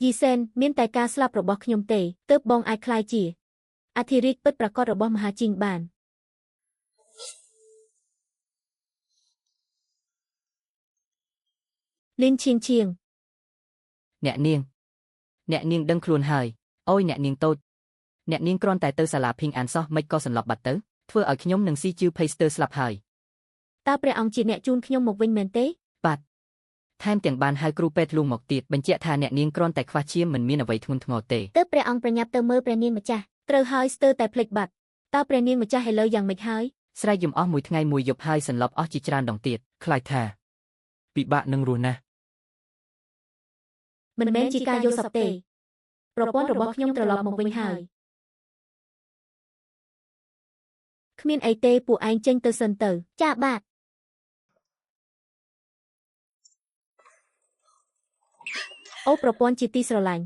យីសែនមានតែការស្លាប់របស់ខ្ញុំទេទើបបងអាចក្លាយជាអធិរាជពិតប្រាកដរបស់មហាជីងបានលីនឈៀងអ្នកនាងដឹងខ្លួនហើយអូយអ្នកនាងតូចអ្នកនាងគ្រាន់តែទៅសាលាភីងអានសោះមិនក៏សន្លប់បាត់ទៅធ្វើឲ្យខ្ញុំនិងស៊ីជឿភេស្ទ័រស្លាប់ហើយតើព្រះអង្គជាអ្នកជូនខ្ញុំមកវិញមែនទេបាទថែមទាំងបានហៅគ្រូពេទ្យលួងមកទៀតបញ្ជាក់ថាអ្នកនាងគ្រាន់តែខ្វះឈាមមិនមានអ្វីធ្ងន់ធ្ងរទេទើបព្រះអង្គប្រញាប់ទៅមើលព្រះនាងម្ចាស់ត្រូវហើយស្ទើរតែភ្លេចបាត់តើព្រះនាងម្ចាស់ឥឡូវយ៉ាងម៉េចហើយស្រែកយំអស់មួយថ្ងៃមួយយប់ហើយសន្លប់អស់ជាច្រើនដងទៀតខ្លាចថាពិបាកនឹងរស់ណាស់មិនមែនជាការយល់សប្តិទេប្រពន្ធរបស់ខ្ញុំត្រឡប់មកវិញហើយគ្មានអីទេពួកឯងចេញទៅសិនទៅចាបាទអូប្រពន្ធជាទីស្រឡាញ់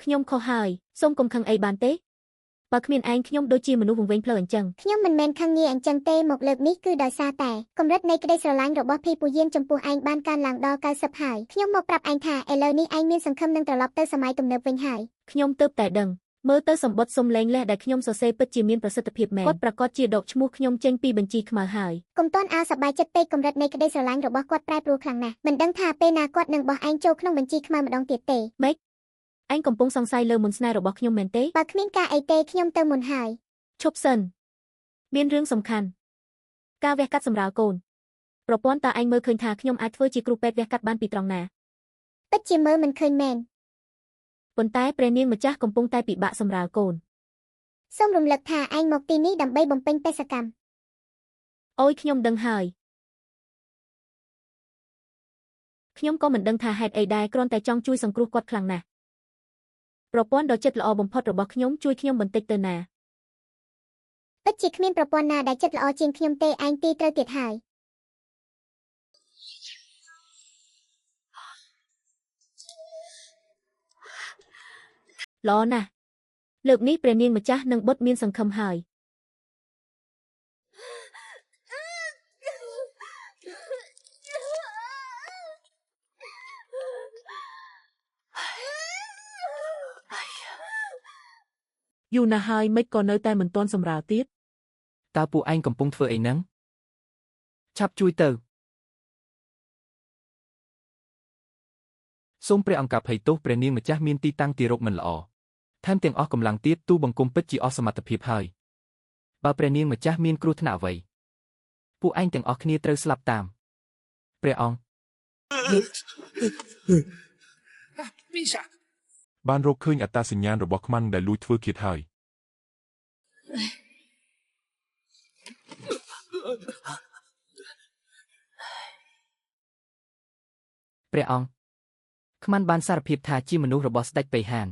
ខ្ញុំខុសហើយសូមកុំខឹងអីបានទេបើគ្មានឯងខ្ញុំដូចជាមនុស្សវង្វេងផ្លូវអញ្ចឹងខ្ញុំមិនមែនខឹងងាយអញ្ចឹងទេមកលើកនេះគឺដោយសារតែកម្រិតនៃក្តីស្រឡាញ់របស់ភីពូយានចំពោះឯងបានកើនឡើងដល់90ហើយខ្ញុំមកប្រាប់ឯងថាឥឡូវនេះឯងមានសង្ឃឹមនឹងត្រឡប់ទៅសម័យទំនើបវិញហើយខ្ញុំទើបតែដឹងមើលទៅសម្បត្តិសុំលេងលេះដែលខ្ញុំសរសេរពិតជាមានប្រសិទ្ធភាពមែនគាត់ប្រកាសជាដកឈ្មោះខ្ញុំចេញពីបញ្ជីខ្មៅហើយកុំតន់សប្បាយចិត្តពេកកម្រិតនៃក្តីស្រឡាញ់របស់គាត់ប្រែប្រួលខ្លាំងណាស់មិនដឹងថាពេលណាគាត់នឹងបោះឯងចូលក្នុងបញ្ជីខ្មៅម្ដងទៀតទេម៉េចឯងកំពុងសង្ស័យលើមុនស្នេហ៍របស់ខ្ញុំមែនទេបើគ្មានការអីទេខ្ញុំទៅមុនហើយឈប់សិនមានរឿងសំខាន់ការវះកាត់សម្រាលកូនប្រពន្ធតើឯងមើលឃើញថាខ្ញុំអាចធ្វើជាគ្រូពេទ្យវះកាត់បានពីត្រង់ណាពិតជាមើលមិនឃើញមែនប៉ុន្តែព្រះនាងម្ចាស់កំពុងតែពិបាកសម្រាលកូនសូមរំលឹកថាឯងមកទីនេះដើម្បីបំពេញបេសកកម្មអូយខ្ញុំដឹងហើយខ្ញុំក៏មិនដឹងថាហេតុអីដែរគ្រាន់តែចង់ជួយសង្គ្រោះគាត់ខ្លាំងណាស់ប្រពន្ធដ៏ចិត្តល្អបំផុតរបស់ខ្ញុំជួយខ្ញុំបន្តិចទៅណាពិតជាគ្មានប្រពន្ធណាដែលចិត្តល្អជាងខ្ញុំទេឯងទីត្រូវទៀតហើយល្អណាស់លើកនេះព្រះនាងម្ចាស់និងបុត្រមានសង្ឃឹមហើយយូរណាស់ហើយមិនក៏នៅតែមិនទាន់សម្រាលទៀតតើពួកឯងកំពុងធ្វើអីហ្នឹងឆាប់ជួយទៅសូមព្រះអង្គអភ័យទោសព្រះនាងម្ចាស់មានទីតាំងទីរកមិនល្អថែមទាំងអស់កម្លាំងទៀតទូបង្គំពិតជាអស់សមត្ថភាពហើយបើព្រះនាងម្ចាស់មានគ្រោះថ្នាក់អ្វីពួកឯងទាំងអស់គ្នាត្រូវស្លាប់តាមព្រះអង្គបានរកឃើញអត្តសញ្ញាណរបស់ខ្មាំងដែលលួចធ្វើឃាតហើយព្រះអង្គខ្មាំងបានសារភាពថាជាមនុស្សរបស់ស្ដេចបេហាន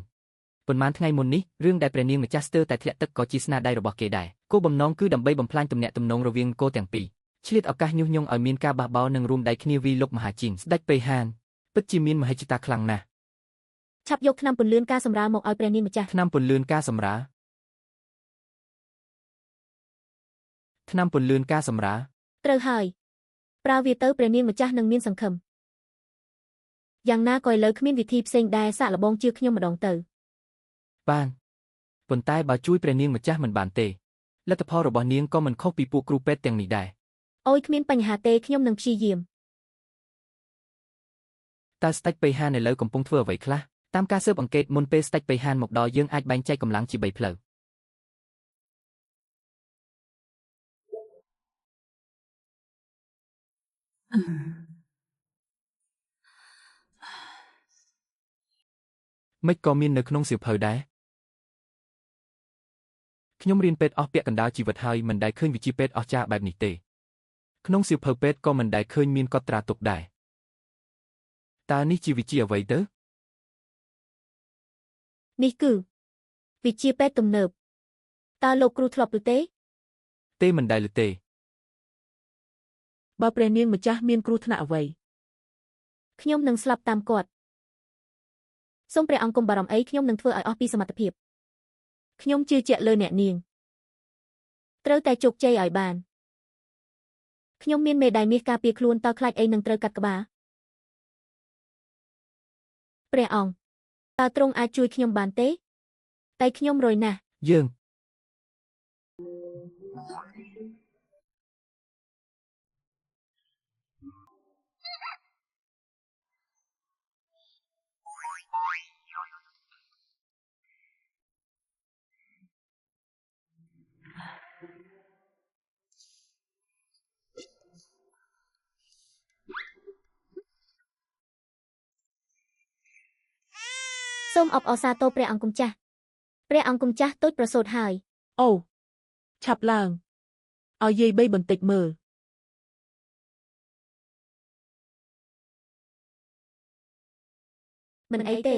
ប៉ុន្មានថ្ងៃមុននេះរឿងដែលព្រះនាងម្ចាស់ស្ទើរតែធ្លាក់ទឹកក៏ជាស្នាដៃរបស់គេដែរគោលបំណងគឺដើម្បីបំផ្លាញទំនាក់ទំនងរវាងគោទាំងពីរឆ្លៀតឱកាសញុះញង់ឲ្យមានការបះបោរនិងរួមដៃគ្នាវាយលុកមហាជីងស្ដេចបេហានពិតជាមានមហិច្ឆតាខ្លាំងណាស់ឆាប់យកថ្នាំពន្លឿនការសម្រាលមកឲ្យព្រះនាងម្ចាស់ថ្នាំពន្លឿនការសម្រាលត្រូវហើយប្រើវាទៅព្រះនាងម្ចាស់នឹងមានសង្ឃឹមយ៉ាងណាក៏ឥឡូវគ្មានវិធីផ្សេងដែរសាក់លបងជឿខ្ញុំម្ដងទៅបានប៉ុន្តែបើជួយព្រះនាងម្ចាស់មិនបានទេលទ្ធផលរបស់នាងក៏មិនខុសពីពួកគ្រូពេទ្យទាំងនេះដែរអូយគ្មានបញ្ហាទេខ្ញុំនឹងព្យាយាមតើស្ដេចបេហានឥឡូវកំពុងធ្វើអ្វីខ្លះតាមការស៊ើបអង្កេតមុនពេលស្ដេចបេហានមកដល់យើងអាចបែងចែកកម្លាំងជា3ផ្លូវមិនក៏មាននៅក្នុងសៀវភៅដែរខ្ញុំរៀនពេទ្យអស់ពាក់កណ្ដាលជីវិតហើយមិនដែលឃើញវិជ្ជាពេទ្យអស្ចារ្យបែបនេះទេក្នុងសៀវភៅពេទ្យក៏មិនដែលឃើញមានកត់ត្រាទុកដែរតើនេះជាវិជ្ជាអ្វីទៅនេះគឺវិជ្ជាពេទ្យទំនើបតើលោកគ្រូធ្លាប់ឬទេមិនដែលទេបើព្រះនាងម្ចាស់មានគ្រោះថ្នាក់អ្វីខ្ញុំនឹងស្លាប់តាមគាត់សូមព្រះអង្គកុំបារម្ភអីខ្ញុំនឹងធ្វើឲ្យអស់ពីសមត្ថភាពខ្ញុំជឿជាក់លើអ្នកនាងត្រូវតែជោគជ័យឲ្យបានខ្ញុំមានមេដាយមាសការពារខ្លួនតើខ្លាចអីនឹងត្រូវកាត់ក្បាលព្រះអង្គ តើទ្រង់អាចជួយខ្ញុំបានទេតែខ្ញុំរយណាស់ យើង សូមអបអរសាទរព្រះអង្គម្ចាស់ព្រះអង្គម្ចាស់ទូចប្រសូតហើយ អូឆាប់ឡើងឲ្យយាយបីបន្តិចមើល មិនអីទេ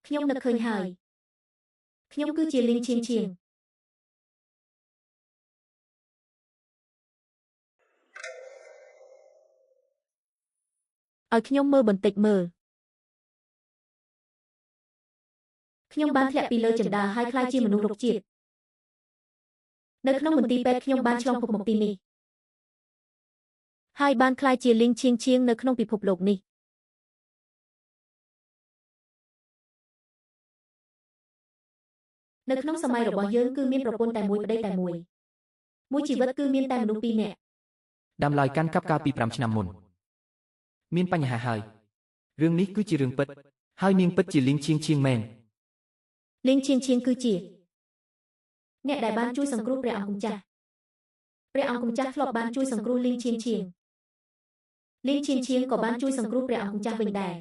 ខ្ញុំនឹកឃើញហើយខ្ញុំគឺជាលីងឈៀងឈៀងឲ្យខ្ញុំមើលបន្តិចមើលខ្ញុំបានធ្លាក់ពីលើជណ្ដើរហើយក្លាយជាមនុស្សរុក្ខជាតិនៅក្នុងមន្ទីរពេទ្យខ្ញុំបានឆ្លងភពមកទីនេះហើយបានក្លាយជាលីងឈៀងឈៀងនៅក្នុងពិភពលោកនេះនៅក្នុងសម័យរបស់យើងគឺមានប្រពន្ធតែមួយប្តីតែមួយជីវិតគឺមានតែមនុស្សពីរនាក់ ដាំឡើយកាន់កាប់កាលពី5ឆ្នាំមុនមានបញ្ហាហើយរឿងនេះគឺជារឿងពិតហើយនាងពិតជាលីងឈៀងឈៀងមែន លីងឈៀងឈៀងគឺជាអ្នកដែលបានជួយសង្គ្រោះព្រះអង្គម្ចាស់ព្រះអង្គម្ចាស់ធ្លាប់បានជួយសង្គ្រោះលីងឈៀងឈៀងលីងឈៀងឈៀងក៏បានជួយសង្គ្រោះព្រះអង្គម្ចាស់វិញដែរ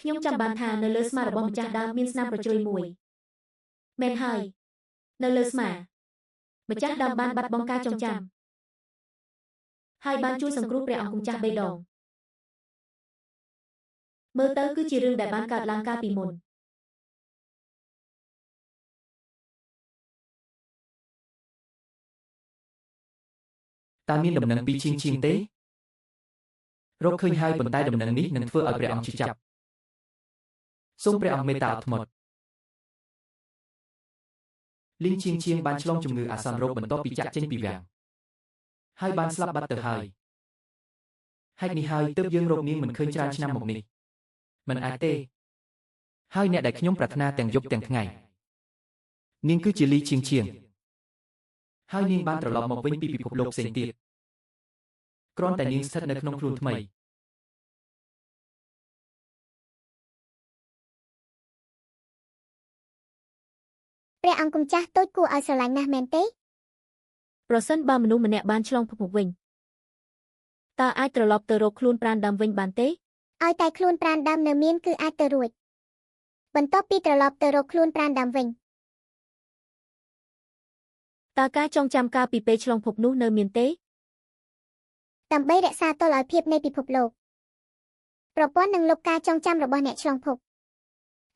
ខ្ញុំចាំបានថានៅលើស្មារបស់ម្ចាស់ដើមមានស្នាមប្រជ្រុយមួយមែនហើយនៅលើស្មាម្ចាស់ដើមបានបាត់បង់ការចងចាំហើយបានជួយសង្គ្រោះព្រះអង្គម្ចាស់3ដងមើលទៅគឺជារឿងដែលបានកើតឡើងកាលពីមុន តើមានដំណឹងពីឈៀងឈៀងទេរកឃើញហើយប៉ុន្តែដំណឹងនេះនឹងធ្វើឲ្យព្រះអង្គជឿចាប់សូមព្រះអង្គមេត្តាអត់ធ្មត់លីងឈៀងឈៀងបានឆ្លងជំងឺអាសន្នរោគបន្ទាប់ពីចាក់ចេញពីវាំងហើយបានស្លាប់បាត់ទៅហើយហេតុនេះហើយទើបយើងរកនាងមិនឃើញច្រើនឆ្នាំមកនេះមិនអាចទេហើយអ្នកដែលខ្ញុំប្រាថ្នាទាំងយប់ទាំងថ្ងៃនាងគឺជាលីឈៀងឈៀងហើយនាងបានត្រឡប់មកវិញពីពិភពលោកផ្សេងទៀតគ្រាន់តែនាងស្ថិតនៅក្នុងខ្លួនថ្មី ព្រះអង្គម្ចាស់ទូចគួរឲ្យស្រឡាញ់ណាស់មែនទេ ប្រសិនបើមនុស្សម្នាក់បានឆ្លងភពមកវិញតើអាចត្រឡប់ទៅរកខ្លួនប្រាណដើមវិញបានទេ ឲ្យតែខ្លួនប្រាណដើមនៅមានគឺអាចទៅរួចបន្ទាប់ពីត្រឡប់ទៅរកខ្លួនប្រាណដើមវិញ តើការចងចាំកាលពីពេលឆ្លងភពនោះនៅមានទេ ដើម្បីរក្សាតុល្យភាពនៃពិភពលោកប្រព័ន្ធនឹងលុបការចងចាំរបស់អ្នកឆ្លងភព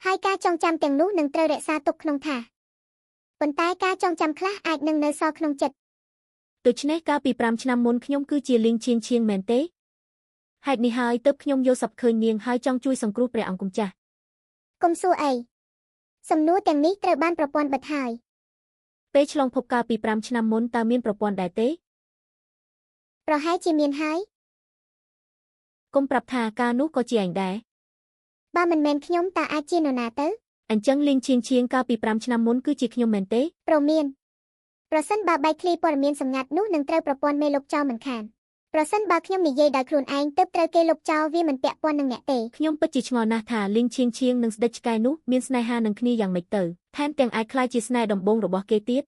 ហើយការចងចាំទាំងនោះនឹងត្រូវរក្សាទុកក្នុងថាប៉ុន្តែការចងចាំខ្លះអាចនឹងនៅសល់ក្នុងចិត្ត ដូច្នេះកាលពី5ឆ្នាំមុនខ្ញុំគឺជាលីងឈៀងឈៀងមែនទេហេតុនេះហើយទើបខ្ញុំយល់សប្តិឃើញនាងហើយចង់ជួយសង្គ្រោះព្រះអង្គម្ចាស់ កុំសួរអីសំណួរទាំងនេះត្រូវបានប្រព័ន្ធបិទហើយ ពេលឆ្លងភពកាលពី5ឆ្នាំមុនតើមានប្រព័ន្ធដែរទេ ប្រហែលជាមានហើយក ុំប្រាប់ថាការនោះក៏ជាឯងដែរ បើមិនមែនខ្ញុំតើអាចជានរណាទៅ អញ្ចឹងលីងឈៀងឈៀងកាលពី5ឆ្នាំមុនគឺជាខ្ញុំមែនទេ ប្រមានប្រសិនបើបែកឃ្លីព័ត៌មានសម្ងាត់នោះនឹងត្រូវប្រព័ន្ធមេលុបចោលមិនខានប្រសិនបើខ្ញុំនិយាយដោយខ្លួនឯងទើបត្រូវគេលុបចោលវាមិនពាក់ព័ន្ធនឹងអ្នកទេ ខ្ញុំពិតជាឆ្ងល់ណាស់ថាលីងឈៀងឈៀងនិងស្ដេចឆ្កែនោះមានស្នេហានឹងគ្នាយ៉ាងម៉េចទៅថែមទាំងអាចក្លាយជាស្នេហ៍ដំបូងរបស់គេទៀត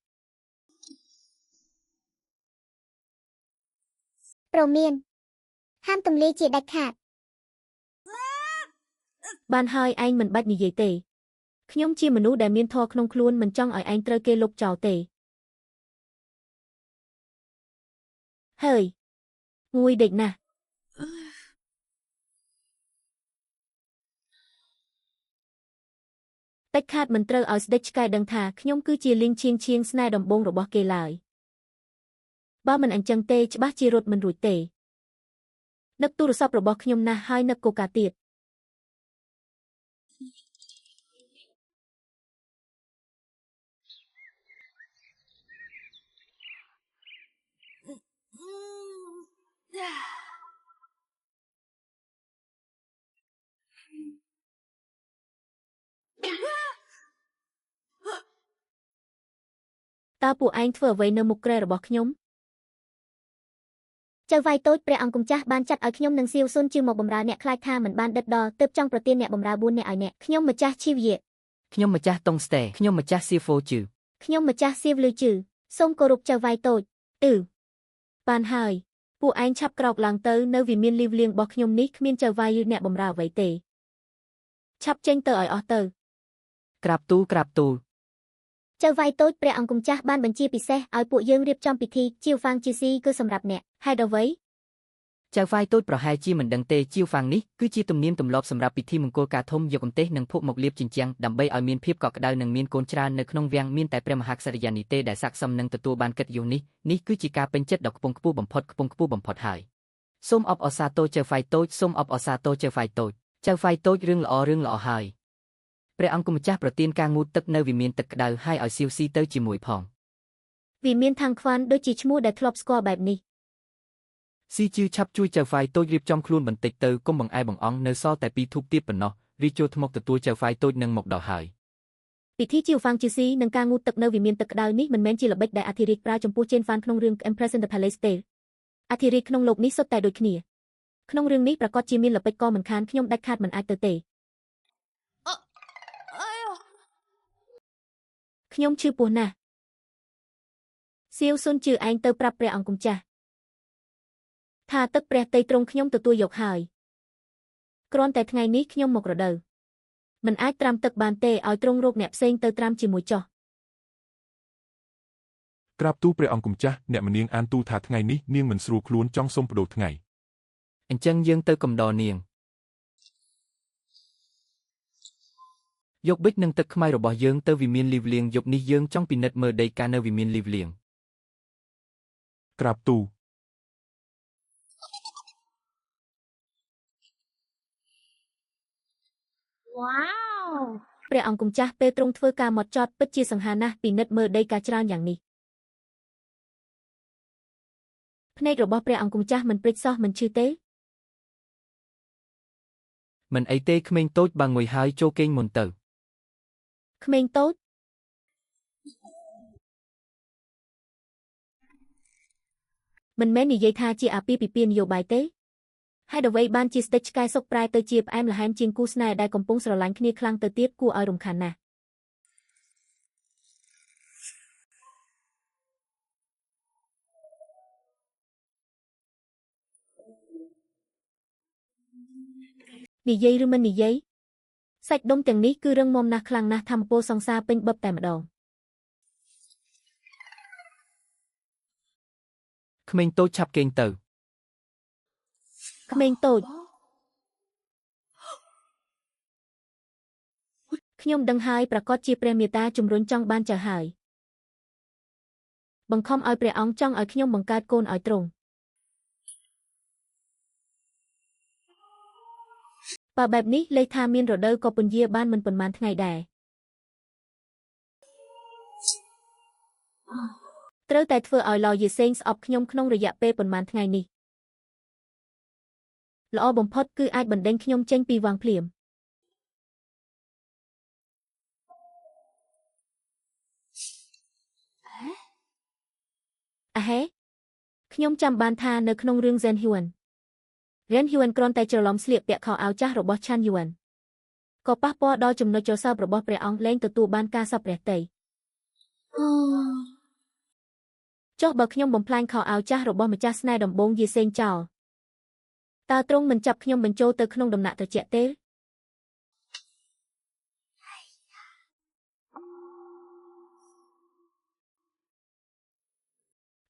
ប្រមានហាមទម្លាយជាដាច់ខាត បានហើយឯងមិនបាច់និយាយទេខ្ញុំជាមនុស្សដែលមានធម៌ក្នុងខ្លួនមិនចង់ឲ្យឯងត្រូវគេលុបចោលទេហើយងួយដេកណាស់ដាច់ខាតមិនត្រូវឲ្យស្ដេចឆ្កែដឹងថាខ្ញុំគឺជាលីងឈៀងឈៀងស្នេហ៍ដំបូងរបស់គេឡើយបើមិនអញ្ចឹងទេច្បាស់ជារត់មិនរួចទេនឹកទូរស័ព្ទរបស់ខ្ញុំណាស់ហើយនឹកកូកាទៀត តើពួកឯងធ្វើអ្វីនៅមុខក្រែរបស់ខ្ញុំ ចៅវាយតូចព្រះអង្គម្ចាស់បានចាត់ឲ្យខ្ញុំនិងសៀវស៊ុនជឿមកបម្រើអ្នកខ្លាចថាមិនបានដិតដល់ទើបចង់ប្រទានអ្នកបម្រើ4នាក់ឲ្យអ្នកខ្ញុំម្ចាស់ជីវយៈ ខ្ញុំម្ចាស់តុងស្តេខ្ញុំម្ចាស់សៀហ្វូជឺ ខ្ញុំម្ចាស់សៀវលឺជឺសូមគោរពចៅវាយតូច បានហើយពួកឯងឆាប់ក្រោកឡើងទៅនៅវិមានលីវលៀងរបស់ខ្ញុំនេះគ្មានចៅវាយឬអ្នកបម្រើអ្វីទេឆាប់ចេញទៅឲ្យអស់ទៅ ក្រាបទូលក្រាបទូល ចៅវាយតូចព្រះអង្គម្ចាស់បានបញ្ជាពិសេសឲ្យពួកយើងរៀបចំពិធីជាវហ្វាងជាស៊ីគឺសម្រាប់អ្នកហេតុអ្វី ចៅហ្វាយតូចប្រហែលជាមិនដឹងទេជាវហ្វាំងនេះគឺជាទំនៀមទម្លាប់សម្រាប់ពិធីមង្គលការធំយកកំទេះនិងភក់មកលាបជញ្ជាំងដើម្បីឲ្យមានភាពកក់ក្ដៅនិងមានកូនច្រើននៅក្នុងវាំងមានតែព្រះមហាក្សរិយានីទេដែលស័ក្តិសមនឹងទទួលបានកិត្តិយសនេះគឺជាការពេញចិត្តដ៏ខ្ពង់ខ្ពស់បំផុតហើយសូមអបអរសាទរចៅហ្វាយតូចសូមអបអរសាទរចៅហ្វាយតូចចៅហ្វាយតូចរឿងល្អហើយព្រះអង្គម្ចាស់ប្រទានការងូតទឹកនៅវិមានទឹកក្ដៅហើយឲ្យសៀវស៊ីទៅជាមួយផង វិមានខាងខ្វាន់ដូចជាឈ្មោះដែលធ្លាប់ស្គាល់បែបនេះ ស៊ីជឿឆាប់ជួយចៅហ្វាយតូចរៀបចំខ្លួនបន្តិចទៅកុំបង្អែបង្អង់នៅសល់តែ2ធូបទៀតប៉ុណ្ណោះរីចូលថ្មទទួលចៅហ្វាយតូចនឹងមកដល់ហើយ ពិធីជាវហ្វាងជាស៊ីនិងការងូតទឹកនៅវិមានទឹកក្តៅនេះមិនមែនជាល្បិចដែលអធិរាជប្រើចំពោះជេនហ្វានក្នុងរឿង Empress in the Palace ទេអធិរាជក្នុងលោកនេះសុទ្ធតែដូចគ្នាក្នុងរឿងនេះប្រកាសជាមានល្បិចក៏មិនខានខ្ញុំដាច់ខាតមិនអាចទៅទេខ្ញុំឈឺពោះណាស់សៀវស៊ុនជឿឯងទៅប្រាប់ព្រះអង្គម្ចាស់ថាទឹកព្រះតីទ្រង់ខ្ញុំទទួលយកហើយគ្រាន់តែថ្ងៃនេះខ្ញុំមករដូវមិនអាចត្រាំទឹកបានទេឲ្យទ្រង់រកអ្នកផ្សេងទៅត្រាំជាមួយចោះ ក្រាបទូលព្រះអង្គម្ចាស់អ្នកម្នាងអានទូលថាថ្ងៃនេះនាងមិនស្រួលខ្លួនចង់សុំបដូរថ្ងៃ អញ្ចឹងយើងទៅកំដរនាងយកប៊ិចនិងទឹកខ្មៅរបស់យើងទៅវិមានលីវលៀងយប់នេះយើងចង់ពិនិត្យមើលដីកានៅវិមានលីវលៀង ក្រាបទូល ព្រះអង្គម្ចាស់ពេលទ្រង់ធ្វើការមកចត់ពិតជាសង្ហាណាស់ពិនិត្យមើលដីកាច្រើនយ៉ាងនេះភ្នែករបស់ព្រះអង្គម្ចាស់មិនព្រិចសោះមិនឈឺទេ មិនអីទេក្មេងតូចបើងុយហើយចូលគេងមុនទៅ ក្មេងតូចមិនមែននិយាយថាជាអាពាហ៍ពិពាហ៍នយោបាយទេហេតុអ្វីបានជាស្ដេចឆ្កែសុកប្រែទៅជាផ្អែមល្ហែមជាងគូស្នេហ៍ដែលកំពុងស្រឡាញ់គ្នាខ្លាំងទៅទៀតគួរឲ្យរំខានណាស់និយាយឬមិននិយាយសាច់ដុំទាំងនេះគឺរឹងមាំណាស់ខ្លាំងណាស់ធម្មពលសង្សារពេញបឹបតែម្ដង ក្មេងតូចឆាប់គេងទៅ ក្មេងតូចខ្ញុំដឹងហើយប្រកាសជាព្រះមេត្តាជំរុញចង់បានចៅហើយបង្ខំឲ្យព្រះអង្គចង់ឲ្យខ្ញុំបង្កើតកូនឲ្យទ្រង់បើបែបនេះលេខថាមានរដូវក៏ពន្យាបានមិនប៉ុន្មានថ្ងៃដែរត្រូវតែធ្វើឲ្យឡយយេសេងស្អប់ខ្ញុំក្នុងរយៈពេលប៉ុន្មានថ្ងៃនេះល្អបំផុតគឺអាចបណ្ដេញខ្ញុំចេញពីវាំងភ្លាមអាហេខ្ញុំចាំបានថានៅក្នុងរឿង Zen Huan គ្រាន់តែច្រឡំស្លៀកពាក់ខោអាវចាស់របស់ Chan Yuan ក៏ប៉ះពាល់ដល់ចំណុចចសើបរបស់ព្រះអង្គលែងទទួលបានការសពព្រះតីចុះបើខ្ញុំបំផ្លាញខោអាវចាស់របស់ម្ចាស់ស្នេហ៍ដំបងយេសេងចោលតើទ្រង់មិនចាប់ខ្ញុំបញ្ចូលទៅក្នុងដំណាក់ត្រជាក់ទេ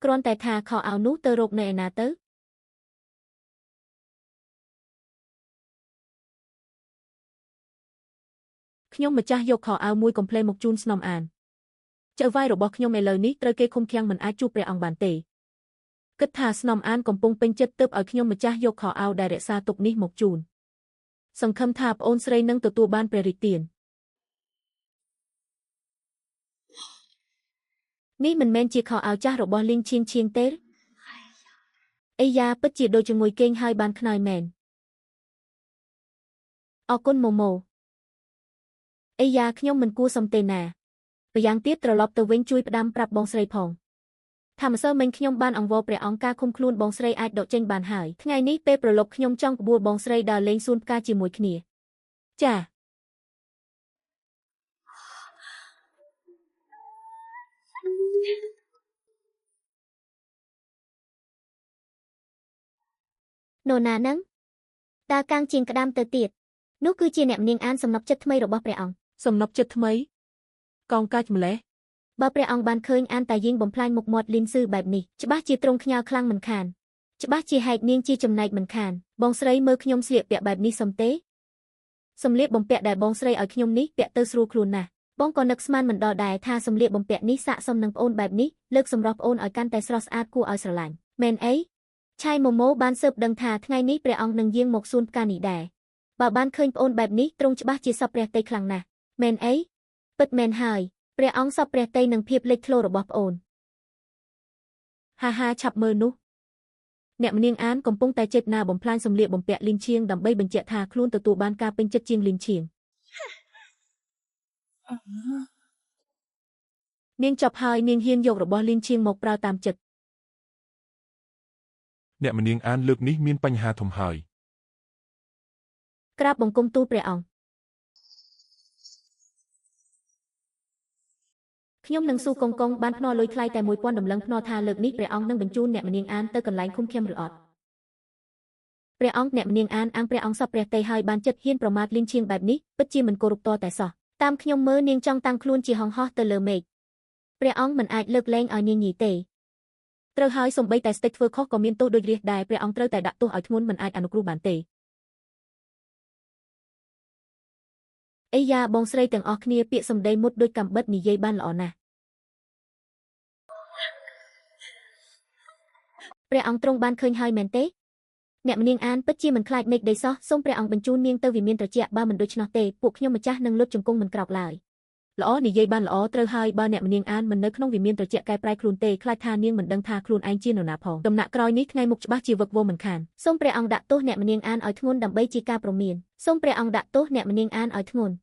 គ្រាន់តែថាខោអាវនោះទៅរកនៅឯណាទៅខ្ញុំម្ចាស់យកខោអាវមួយកុំភ្លេមកជូនស្នំអានចៅវាយរបស់ខ្ញុំឥឡូវនេះត្រូវគេឃុំឃាំងមិនអាចជួបព្រះអង្គបានទេគិតថាស្នំអានកំពុងពេញចិត្តទើបឲ្យខ្ញុំម្ចាស់យកខោអាវដែលរក្សាទុកនេះមកជូនសង្ឃឹមថាប្អូនស្រីនឹងទទួលបានព្រះរាជទាននេះមិនមែនជាខោអាវចាស់របស់លីងឈៀងឈៀងទេអីយ៉ាពិតជាដូចជាងុយគេងហើយបានខ្នើយមែនអរគុណម៉ូម៉ូអីយ៉ាខ្ញុំមិនគួរសុំទេណា ម្យ៉ាងទៀតត្រឡប់ទៅវិញជួយផ្ដាំប្រាប់បងស្រីផងថាម្សិលមិញខ្ញុំបានអង្វរព្រះអង្គការឃុំខ្លួនបងស្រីអាចដកចេញបានហើយថ្ងៃនេះពេលប្រឡប់ខ្ញុំចង់ក្បួលបងស្រីដើរលេងសួនផ្កាជាមួយគ្នាចានរណានឹងដើរកាំងជាងក្តាមទៅទៀតនោះគឺជាអ្នកនាងអានសំណប់ចិត្តថ្មីរបស់ព្រះអង្គ សំណប់ចិត្តថ្មីកងកាចម្លេះបើព្រះអង្គបានឃើញអានតាយាងបំផ្លាញមុខមាត់លីនស៊ឺបែបនេះច្បាស់ជាទ្រង់ខ្ញាល់ខ្លាំងមិនខានច្បាស់ជាហែកនាងជាចំណែកមិនខានបងស្រីមើលខ្ញុំស្លៀកពាក់បែបនេះសំទេសម្លៀកបំពាក់ដែលបងស្រីឲ្យខ្ញុំនេះពាក់ទៅស្រួលខ្លួនណាស់បងក៏នឹកស្មានមិនដល់ដែរថាសម្លៀកបំពាក់នេះស័ក្តិសមនឹងប្អូនបែបនេះលើកសម្រស់ប្អូនឲ្យកាន់តែស្រស់ស្អាតគួរឲ្យស្រឡាញ់មែនអីឆាយម៉ូម៉ូបានស៊ើបដឹងថាថ្ងៃនេះព្រះអង្គនឹងយាងមកសួនផ្កានេះដែរបើបានឃើញប្អូនបែបនេះទ្រង់ច្បាស់ជាសពព្រះតីខ្លាំងណាស់មែនអីពិតមែនហើយព្រះអង្គសពព្រះតីនឹងភាពលេចធ្លោរបស់ប្អូនហាឆាប់មើលនោះអ្នកនាងអានកំពុងតែចេតនាបំផ្លាញសម្លៀកបំពាក់លីនឈៀងដើម្បីបញ្ជាក់ថាខ្លួនទទួលបានការពេញចិត្តជាងលីនឈៀងនាងចប់ហើយនាងហ៊ានយករបស់លីនឈៀងមកប្រើតាមចិត្តអ្នកនាងអានលើកនេះមានបញ្ហាធំហើយក្រាបបង្គំទូលព្រះអង្គខ្ញុំនឹងស៊ូកងកងបានភ្នាល់លុយថ្លៃតែ 1000 ដំឡឹងភ្នាល់ថាលើកនេះព្រះអង្គនឹងបញ្ជូនអ្នកនាងអានទៅកន្លែងឃុំឃាំឬអត់ព្រះអង្គអ្នកនាងអានអង្គព្រះអង្គសពព្រះតីហើយបានចិត្តហ៊ានប្រមាថលីនឈៀងបែបនេះពិតជាមិនគោរពតតែសោះតាមខ្ញុំមើលនាងចង់តាំងខ្លួនជាហង្សហោះទៅលើមេឃព្រះអង្គមិនអាចលើកលែងឲ្យនាងញីទេត្រូវហើយសំបីតែស្ទេចធ្វើខុសក៏មានទោសដូចរាជដែរព្រះអង្គត្រូវតែដាក់ទោសឲ្យធ្ងន់មិនអាចអនុគ្រោះបានទេអីយ៉ាបងស្រីទាំងអស់គ្នាពាក្យសម្ដីមុតដូចកំបិតនិយាយបានល្អណាស់ព្រះអង្គទ្រង់បានឃើញហើយមែនទេអ្នកនាងអានពិតជាមិនខ្លាចមេឃដីសោះសូមព្រះអង្គបញ្ជូននាងទៅវិមានត្រជាក់បើមិនដូច្នោះទេពួកខ្ញុំម្ចាស់នឹងលុតជង្គង់មិនក្រោកឡើយល្អនិយាយបានល្អត្រូវហើយបើអ្នកនាងអានមិននៅក្នុងវិមានត្រជាក់កែប្រែខ្លួនទេខ្លាចថានាងមិនដឹងថាខ្លួនឯងជានរណាផងដំណាក់ក្រោយនេះថ្ងៃមុខច្បាស់ជាវឹកវរមិនខានសូមព្រះអង្គដាក់ទោសអ្នកនាងអានឲ្យធ្ងន់ដើម្បីជាការព្រមានសូមព្រះអង្គដាក់ទោសអ្នកនាងអានឲ្យធ្ងន់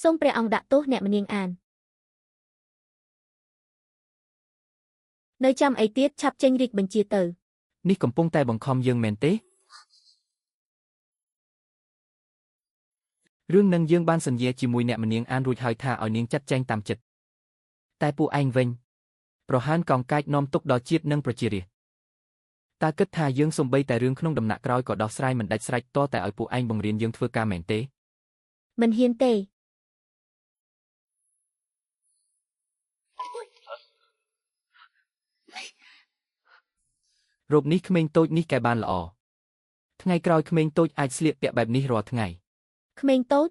សូមព្រះអង្គដាក់ទោសអ្នកនាងអាននៅចាំអីទៀតឆាប់ចេញរាជបញ្ជាទៅនេះកំពុងតែបង្ខំយើងមែនទេរឿងនឹងយើងបានសន្យាជាមួយអ្នកនាងអានរួចហើយថាឲ្យនាងចាត់ចែងតាមចិត្តតែពួកឯងវិញប្រហែលកោងកាចនាំទុកដល់ជាតិនិងប្រជារាស្ត្រតើគិតថាយើងសំបីតែរឿងក្នុងដំណាក់ក្រោយក៏ដោះស្រាយមិនដាច់ស្រេចតតែឲ្យពួកឯងបង្រៀនយើងធ្វើការមែនទេមិនហ៊ានទេរោគនេះក្មេងតូចនេះកែបានល្អថ្ងៃក្រោយក្មេងតូចអាចស្លៀកពាក់បែបនេះរាល់ថ្ងៃក្មេងតូច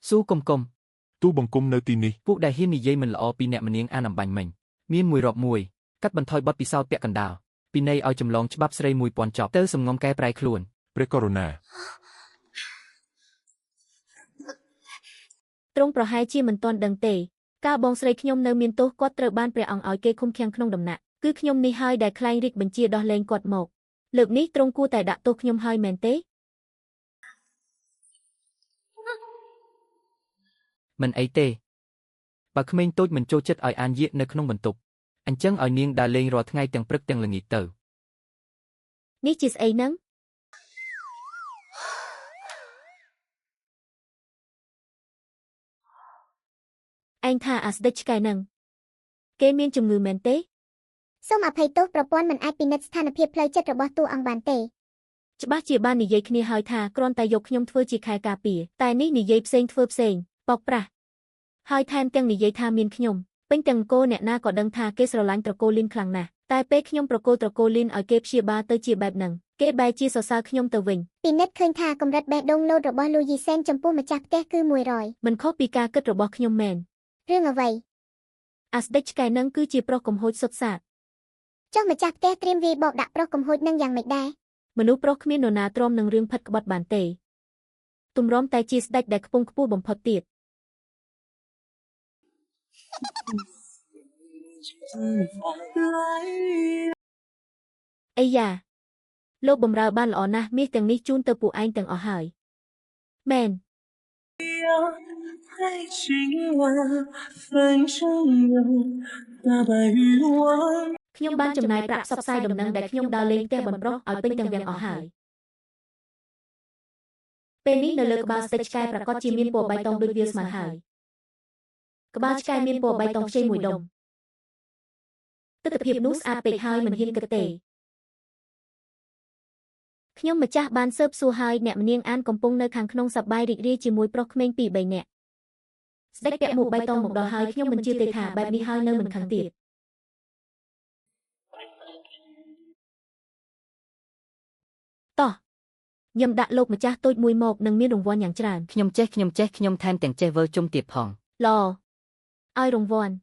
ស៊ូកុំទូបង្គំនៅទីនេះពួកដែលហ៊ាននិយាយមិនល្អពីអ្នកនាងអានអំបញ្ញមិញមានមួយរាប់មួយកាត់បន្ថយបទពិសោធន៍ពាក់កណ្ដាលពីនៃឲ្យចម្លងច្បាប់ស្រី1000ចប់ទៅសំងំកែប្រែខ្លួនព្រះករុណាទ្រង់ប្រហែលជាមិនទាន់ដឹងទេកាលបងស្រីខ្ញុំនៅមានទោសគាត់ត្រូវបានព្រះអង្គឲ្យគេឃុំឃាំងក្នុងដំណាក់គឺខ្ញុំនេះហើយដែលខ្លែងរាជបញ្ជាដោះលែងគាត់មកលើកនេះទ្រង់គួរតែដាក់ទោសខ្ញុំហើយមែនទេមិនអីទេបើក្មេងតូចមិនចូលចិត្តឲ្យអានយាកនៅក្នុងបន្ទប់អញ្ចឹងឲ្យនាងដើរលេងរាល់ថ្ងៃទាំងព្រឹកទាំងល្ងាចទៅនេះជាស្អីហ្នឹងឯងថាអាស្ដេចឆ្កែហ្នឹងគេមានជំងឺមែនទេសូមអភ័យទោសប្រពន្ធមិនអាចពិនិត្យស្ថានភាពផ្លូវចិត្តរបស់តួអង្គបានទេច្បាស់ជាបាននិយាយគ្នាហើយថាគ្រាន់តែយកខ្ញុំធ្វើជាខែការពារតែនេះនិយាយផ្សេងធ្វើផ្សេងបោកប្រាស់ហើយថែមទាំងនិយាយថាមានខ្ញុំពេញទាំងគោអ្នកណាក៏ដឹងថាគេស្រឡាញ់ត្រកូលលីនខ្លាំងណាស់តែពេលខ្ញុំប្រកូលត្រកូលលីនឲ្យគេព្យាបាលទៅជាបែបហ្នឹងគេបែរជាសរសើរខ្ញុំទៅវិញពិនិត្យឃើញថាកម្រិតបេះដូងលោតរបស់លូយីសែនចំពោះម្ចាស់ផ្ទះគឺ100មិនខុសពីការគិតរបស់ខ្ញុំមែនរឿងអ្វីអាស្ដេចឆ្កែនឹងគឺជាប្រុសកំហួចសុទ្ធសាធចុះម្ចាស់ផ្ទះត្រៀមវាយបោកដាក់ប្រុសកំហួចនឹងយ៉ាងម៉េចដែរមនុស្សប្រុសគ្មាននរណាទ្រាំនឹងរឿងផិតក្បត់បានទេទម្រាំតែជាស្ដេចដែលខ្ពង់ខ្ពស់បំផុតទៀតអីយ៉ា លោកបំរើបានល្អណាស់មាសទាំងនេះជូនទៅពួកឯងទាំងអស់ហើយមែនខ្ញុំបានចំណាយប្រាក់ផ្សព្វផ្សាយដំណឹងដែលខ្ញុំដើរលេងផ្ទះបនប្រុសឲ្យពេញទាំងវាំងអស់ហើយពេលនេះនៅលើក្បាលស្ទេចឆ្កែប្រកាសជាមានពណ៌បៃតងដូចវាស្មើហើយក្បាលឆ្កែមានពណ៌បៃតងខ្ចីមួយដុំទិដ្ឋភាពនោះស្អាតពេកហើយមិនហ៊ានគិតទេខ្ញុំម្ចាស់បានស៊ើបសួរហើយអ្នកម្នាងអានកំពុងនៅខាងក្នុងសប្បាយរីករាយជាមួយប្រុសក្មេង2 3នាក់ស្ដេចពាក់មួកបៃតងមកដល់ហើយខ្ញុំមិនជឿទេថាបែបនេះហើយនៅមិនខឹងទៀតតោះញឹមដាក់លោកម្ចាស់តូចមួយមកនឹងមានរង្វាន់យ៉ាងច្រើនខ្ញុំចេះខ្ញុំថែមទាំងចេះវើជុំទៀតផងឡឲ្យរង្វាន់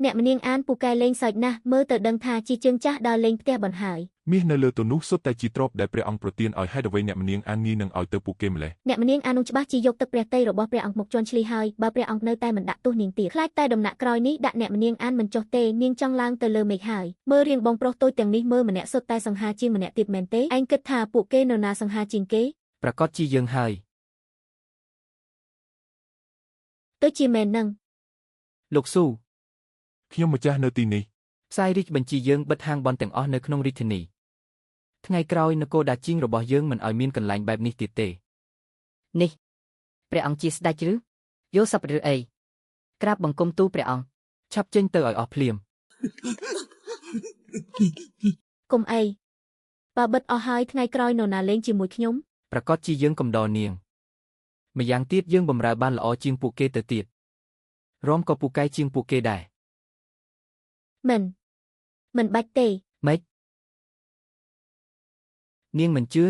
អ្នកម្នាងអានពូកែលេងសើចណាស់មើលទៅដឹងថាជាជើងចាស់ដើរលេងផ្ទះបនហើយមាសនៅលើទៅនោះសុទ្ធតែជាទ្រព្យដែលព្រះអង្គប្រទានឲ្យហេតុអ្វីអ្នកម្នាងអានងាយនឹងឲ្យទៅពួកគេម្លេះអ្នកម្នាងអាននោះច្បាស់ជាយកទឹកព្រះតីរបស់ព្រះអង្គមកជន់ឈ្លីហើយបើព្រះអង្គនៅតែមិនដាក់ទោសនាងទៀតខ្លាចតែដំណាក់ក្រោយនេះដាក់អ្នកម្នាងអានមិនចុះទេនាងចង់ឡើងទៅលើមេឃហើយមើលរៀងបងប្រុសតូចទាំងនេះមើលម្នាក់សុទ្ធតែសង្ហាជាងម្នាក់ទៀតមែនទេឯងគិតថាពួកគេនៅណាសង្ហាជាងគេប្រកាសជាយើងហើយទៅជាមែននឹងលោកស៊ូខ្ញុំម្ចាស់នៅទីនេះផ្សាយរាជបញ្ជីយើងបិទហាងបនទាំងអស់នៅក្នុងរាជធានីថ្ងៃក្រោយនគរដាជីងរបស់យើងមិនឲ្យមានកន្លែងបែបនេះទៀតទេនេះព្រះអង្គជាស្ដេចឬយកសពឬអីក្រាបបង្គំទូលព្រះអង្គឆាប់ចេញទៅឲ្យអស់ភ្លាមកុំអីបើបិទអស់ហើយថ្ងៃក្រោយនរណាលេងជាមួយខ្ញុំប្រកាសជាយើងកំដរនាងម្យ៉ាងទៀតយើងបំរើបានល្អជាងពួកគេទៅទៀតរំក៏ពូកែជាងពួកគេដែរមិនបាច់ទេម៉េចនាងមិនជឿ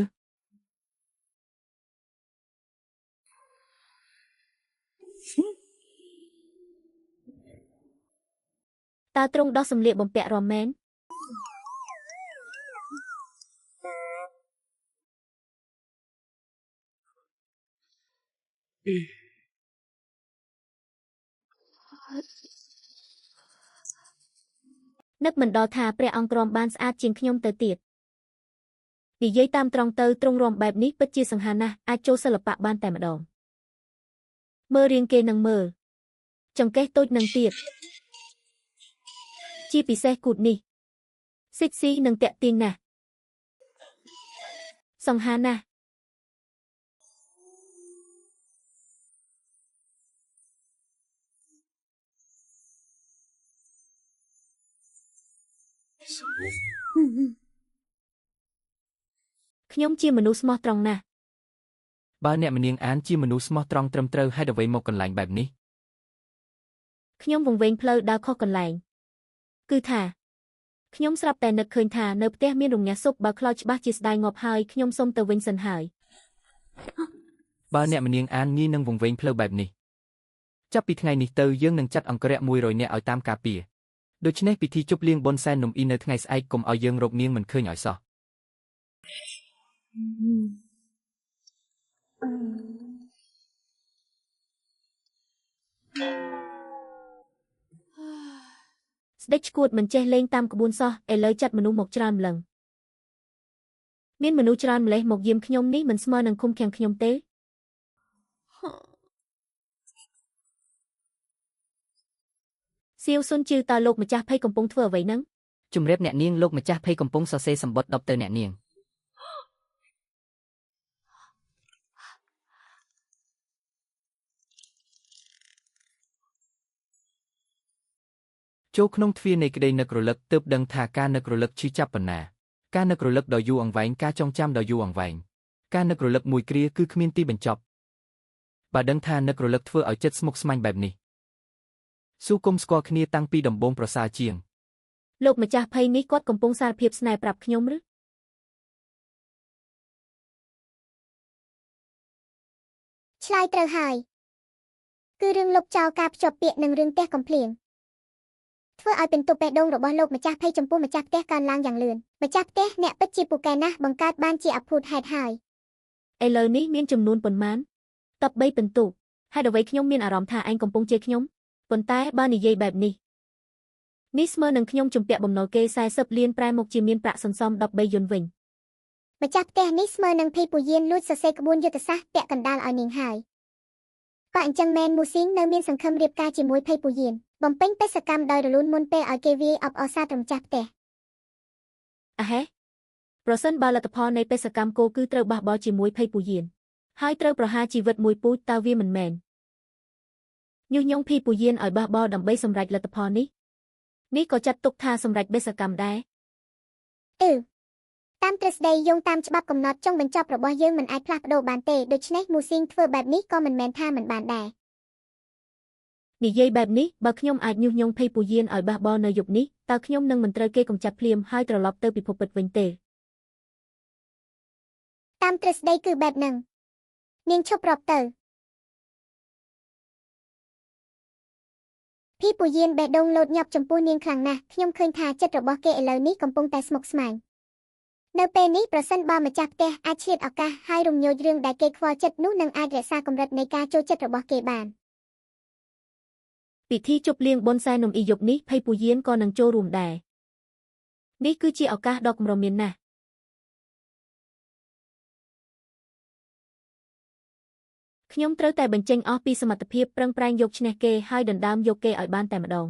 តើទ្រង់ដោះសម្លៀកបំពាក់រមែននឹកមិនដល់ថាព្រះអង្គរំបានស្អាតជាងខ្ញុំទៅទៀតនិយាយតាមត្រង់ទៅទ្រង់រំបែបនេះពិតជាសង្ហាណាស់អាចចូលសិល្បៈបានតែម្ដងមើលរៀងគេនឹងមើលចង្កេះតូចនឹងទៀតជាពិសេសគូតនេះសិចស៊ីនឹងតាក់ទាញណាស់សង្ហាណាស់ខ្ញុំជាមនុស្សស្មោះត្រង់ណាស់បើអ្នកម្នាងអានជាមនុស្សស្មោះត្រង់ត្រឹមត្រូវហេតុអ្វីមកកន្លែងបែបនេះខ្ញុំវង្វេងផ្លូវដើរខុសកន្លែងគឺថាខ្ញុំស្រាប់តែនឹកឃើញថានៅផ្ទះមានរងាស់ស៊ុបបើខ្លោចច្បាស់ជាស្ដាយងាប់ហើយខ្ញុំសុំទៅវិញសិនហើយបើអ្នកម្នាងអានងាយនឹងវង្វេងផ្លូវបែបនេះចាប់ពីថ្ងៃនេះទៅយើងនឹងចាត់អង្គរៈ100នាក់ឲ្យតាមការពារដូច្នេះពិធីជប់លៀងបុណ្យសែននំអ៊ីនៅថ្ងៃស្អែកកុំឲ្យយើងរកនាងមិនឃើញឲ្យសោះស្ដេចឈួតមិនចេះលេងតាមក្បួនសោះឥឡូវចាត់មនុស្សមកច្រើនម្លឹងមានមនុស្សច្រើនម្លេះមកយាមខ្ញុំនេះមិនស្មើនឹងឃុំឃាំងខ្ញុំទេសៀវសុនជឿតើលោកម្ចាស់ភ័យកំពុងធ្វើអ្វីហ្នឹងជំរាបអ្នកនាងលោកម្ចាស់ភ័យកំពុងសរសេរសម្បត្តិ10ទៅអ្នកនាងចូលក្នុងទ្វារនៃក្តីនឹករលឹកទើបដឹងថាការនឹករលឹកឈឺចាប់ប៉ុណ្ណាការនឹករលឹកដ៏យូរអង្វែងការចងចាំដ៏យូរអង្វែងការនឹករលឹកមួយគ្រាគឺគ្មានទីបញ្ចប់បើដឹងថានឹករលឹកធ្វើឲ្យចិត្តស្មុគស្មាញបែបនេះស៊ូគុំស្គាល់គ្នាតាំងពីដំបូងប្រសើរជាងលោកម្ចាស់ភ័យនេះគាត់កំពុងសារភាពស្នេហ៍ប្រាប់ខ្ញុំឬឆ្លើយត្រូវហើយគឺរឿងលុបចោលការភ្ជាប់ពាក្យនឹងរឿងផ្ទះកំភ្លៀងធ្វើឲ្យពិន្ទុបេះដូងរបស់លោកម្ចាស់ភ័យចំពោះម្ចាស់ផ្ទះកើនឡើងយ៉ាងលឿនម្ចាស់ផ្ទះអ្នកពិតជាពូកែណាស់បង្កើតបានជាអភូតហេតុហើយឥឡូវនេះមានចំនួនប៉ុន្មាន13ពិន្ទុហេតុអ្វីខ្ញុំមានអារម្មណ៍ថាឯងកំពុងជេរខ្ញុំប៉ុន្តែបើនិយាយបែបនេះស្មើនឹងខ្ញុំជំពាក់បំណុលគេ40លានប្រែមកជាមានប្រាក់សន្សំ13យន្តវិញ ម្ចាស់ផ្ទះនេះស្មើនឹងភីពូយានលួចសរសេរក្បួនយុទ្ធសាស្ត្រពាក់កណ្ដាលឲ្យនាងហើយក៏អញ្ចឹងមែនមូស៊ីងនៅមានសង្ឃឹមរៀបការជាមួយភីពូយានបំពេញបេសកកម្មដោយរលូនមុនពេលឲ្យគេវាយអបអរសាទរម្ចាស់ផ្ទះ អាហេប្រសិនបើលទ្ធផលនៃបេសកកម្មគោគឺត្រូវបះបោរជាមួយភ័យពូយានហើយត្រូវប្រហារជីវិតមួយពូជតើវាមិនមែនញុះញង់ភីពូយានឲ្យបះបោរដើម្បីសម្រេចលទ្ធផលនេះក៏ចាត់ទុកថាសម្រេចបេសកម្មដែរ តាមទ្រឹស្ដីយោងតាមច្បាប់កំណត់ចុងបញ្ចប់របស់យើងមិនអាចផ្លាស់ប្ដូរបានទេដូច្នេះមូស៊ីងធ្វើបែបនេះក៏មិនមែនថាមិនបានដែរ និយាយបែបនេះបើខ្ញុំអាចញុះញង់ភ័យពូយានឲ្យបះបោរនៅយប់នេះតើខ្ញុំនឹងមិនត្រូវគេកំចាត់ភ្លាមហើយត្រឡប់ទៅពិភពពិតវិញទេ តាមទ្រឹស្ដីគឺបែបហ្នឹងនាងឈប់រាប់ទៅភីពូយានបេះដូងលោតញាប់ចំពោះនាងខ្លាំងណាស់ខ្ញុំឃើញថាចិត្តរបស់គេឥឡូវនេះកំពុងតែស្មុគស្មាញនៅពេលនេះប្រសិនបើម្ចាស់ផ្ទះអាចឆ្លៀតឱកាសហើយរំញោចរឿងដែលគេខ្វល់ចិត្តនោះនឹងអាចរក្សាកម្រិតនៃការចូលចិត្តរបស់គេបាន ពិធីជប់លៀងបុណ្យសែននំអ៊ីយប់នេះភ័យពូយានក៏នឹងចូលរួមដែរនេះគឺជាឱកាសដ៏កម្រមានណាស់ខ្ញុំត្រូវតែបញ្ចេញអស់ពីសមត្ថភាពប្រឹងប្រែងយកឈ្នះគេហើយដណ្ដើមយកគេឲ្យបានតែម្ដង